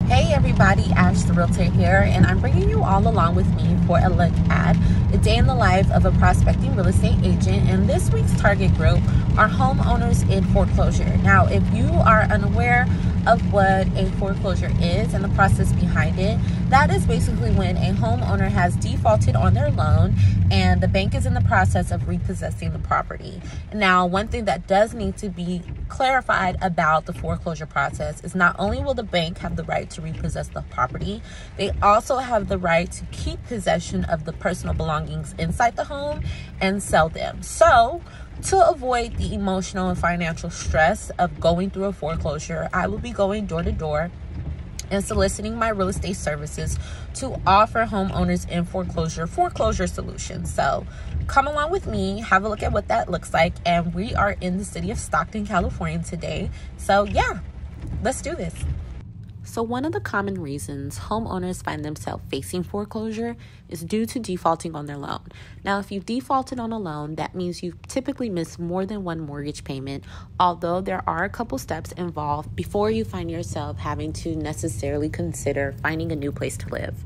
Hey everybody, Ash the Realtor here, and I'm bringing you all along with me for a look at a day in the life of a prospecting real estate agent. And this week's target group are homeowners in foreclosure. Now, if you are unaware of what a foreclosure is and the process behind it, that is basically when a homeowner has defaulted on their loan and the bank is in the process of repossessing the property. Now, one thing that does need to be clarified about the foreclosure process is not only will the bank have the right to repossess the property, they also have the right to keep possession of the personal belongings inside the home and sell them. So, to avoid the emotional and financial stress of going through a foreclosure, I will be going door to door and soliciting my real estate services to offer homeowners in foreclosure solutions. So come along with me, have a look at what that looks like. And we are in the city of Stockton, California today. So yeah, let's do this. So one of the common reasons homeowners find themselves facing foreclosure is due to defaulting on their loan. Now, if you've defaulted on a loan, that means you've typically missed more than one mortgage payment, although there are a couple steps involved before you find yourself having to necessarily consider finding a new place to live.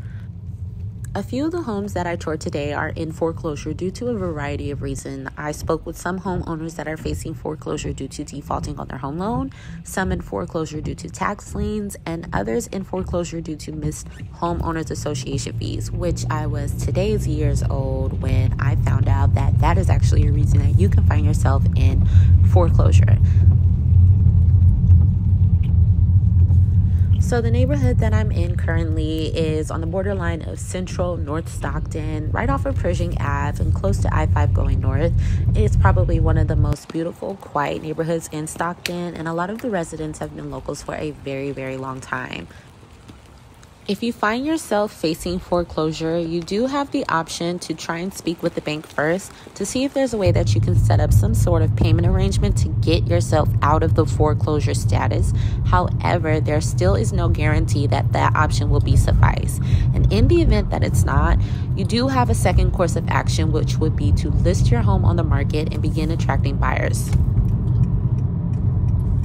A few of the homes that I toured today are in foreclosure due to a variety of reasons. I spoke with some homeowners that are facing foreclosure due to defaulting on their home loan, some in foreclosure due to tax liens, and others in foreclosure due to missed homeowners association fees, which I was today's years old when I found out that that is actually a reason that you can find yourself in foreclosure. So the neighborhood that I'm in currently is on the borderline of central North Stockton, right off of Pershing Ave and close to I-5 going north. It's probably one of the most beautiful, quiet neighborhoods in Stockton, and a lot of the residents have been locals for a very, very long time. If you find yourself facing foreclosure, you do have the option to try and speak with the bank first to see if there's a way that you can set up some sort of payment arrangement to get yourself out of the foreclosure status. However, there still is no guarantee that that option will be suffice. And in the event that it's not, you do have a second course of action, which would be to list your home on the market and begin attracting buyers.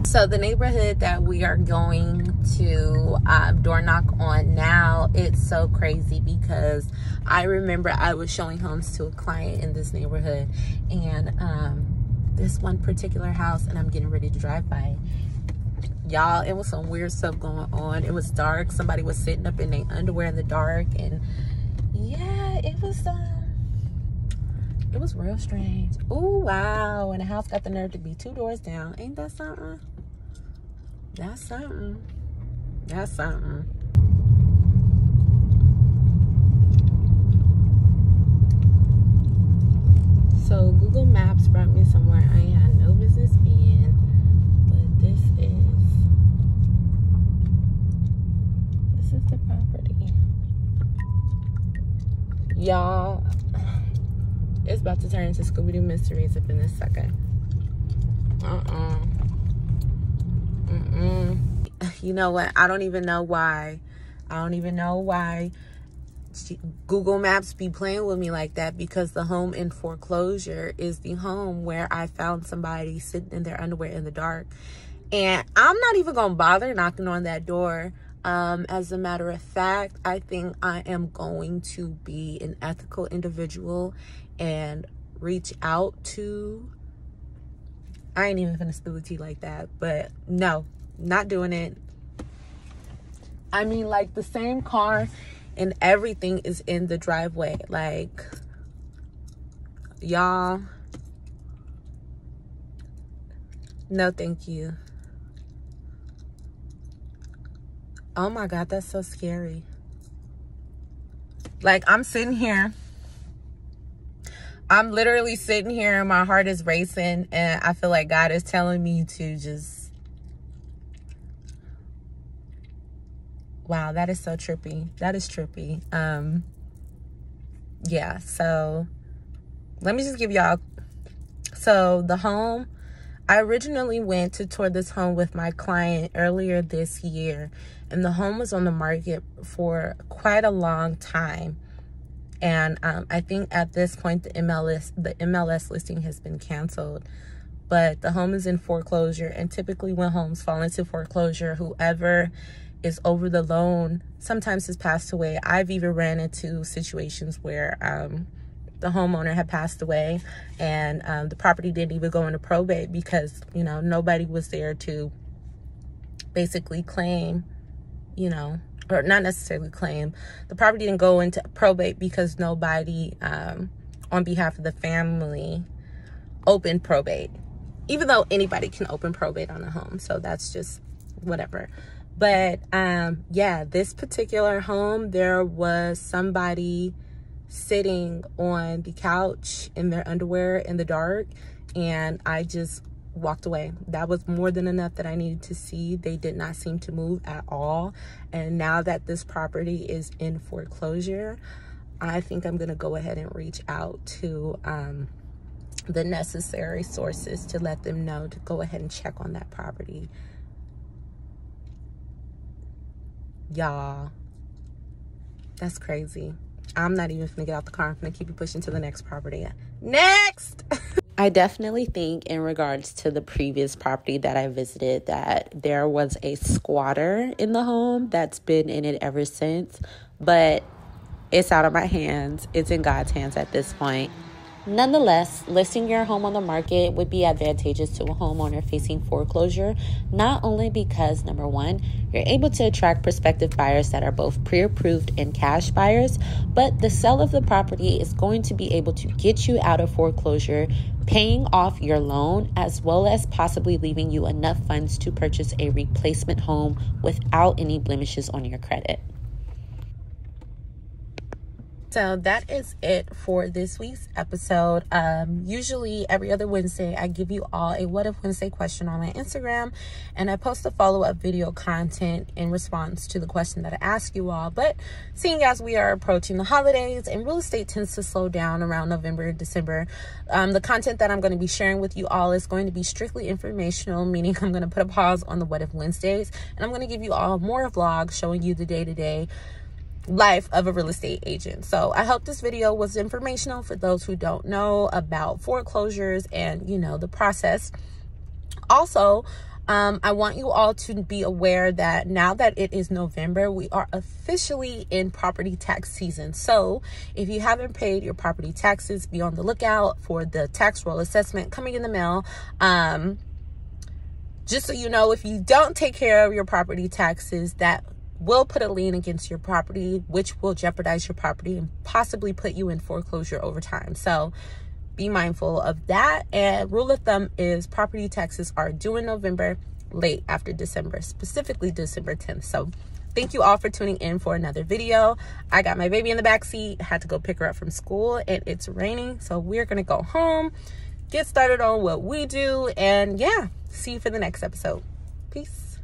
So the neighborhood that we are going to door knock on now, it's so crazy because I remember I was showing homes to a client in this neighborhood, and this one particular house, and I'm getting ready to drive by. Y'all, it was some weird stuff going on. It was dark. Somebody was sitting up in their underwear in the dark, and yeah, it was real strange. Oh wow. And the house got the nerve to be 2 doors down. Ain't that something? That's something. That's something. So Google Maps brought me somewhere I had no business being, but this is the property. Y'all, it's about to turn into Scooby-Doo Mysteries up in this second. You know what? I don't even know why Google Maps be playing with me like that, because the home in foreclosure is the home where I found somebody sitting in their underwear in the dark. And I'm not even gonna bother knocking on that door. As a matter of fact, I think I am going to be an ethical individual and reach out to, I ain't even gonna spill the tea like that, but no, not doing it. I mean, like, the same car and everything is in the driveway. Like, y'all, no thank you. Oh my God, that's so scary. Like, I'm sitting here. I'm literally sitting here and my heart is racing, and I feel like God is telling me to just, wow, that is so trippy. That is trippy. Yeah, so let me just give y'all, so the home, I originally went to tour this home with my client earlier this year, and the home was on the market for quite a long time. And I think at this point, the MLS listing has been canceled. But the home is in foreclosure. And typically when homes fall into foreclosure, whoever is over the loan sometimes has passed away. I've even ran into situations where the homeowner had passed away, and the property didn't even go into probate because, you know, nobody was there to basically claim, you know, or not necessarily claim. The property didn't go into probate because nobody on behalf of the family opened probate, even though anybody can open probate on a home. So that's just whatever. But yeah, this particular home, there was somebody sitting on the couch in their underwear in the dark, and I just walked away. That was more than enough that I needed to see. They did not seem to move at all. And now that this property is in foreclosure, I think I'm going to go ahead and reach out to the necessary sources to let them know to go ahead and check on that property. Y'all, that's crazy. I'm not even gonna get out the car. I'm gonna keep it pushing to the next property. Next! I definitely think in regards to the previous property that I visited that there was a squatter in the home that's been in it ever since, but it's out of my hands. It's in God's hands at this point. Nonetheless, listing your home on the market would be advantageous to a homeowner facing foreclosure, not only because, number one, you're able to attract prospective buyers that are both pre-approved and cash buyers, but the sale of the property is going to be able to get you out of foreclosure, paying off your loan, as well as possibly leaving you enough funds to purchase a replacement home without any blemishes on your credit. So that is it for this week's episode. Usually every other Wednesday, I give you all a What If Wednesday question on my Instagram, and I post a follow-up video content in response to the question that I ask you all. But seeing as we are approaching the holidays and real estate tends to slow down around November, December, the content that I'm going to be sharing with you all is going to be strictly informational, meaning I'm going to put a pause on the What If Wednesdays, and I'm going to give you all more vlogs showing you the day-to-day life of a real estate agent. So I hope this video was informational for those who don't know about foreclosures and, you know, the process. Also, I want you all to be aware that now that it is November, we are officially in property tax season. So if you haven't paid your property taxes, be on the lookout for the tax roll assessment coming in the mail. Just so you know, if you don't take care of your property taxes, that will put a lien against your property, which will jeopardize your property and possibly put you in foreclosure over time. So be mindful of that. And rule of thumb is property taxes are due in November, late after December, specifically December 10th. So thank you all for tuning in for another video. I got my baby in the back seat, had to go pick her up from school, and it's raining. So we're going to go home, get started on what we do, and yeah, see you for the next episode. Peace.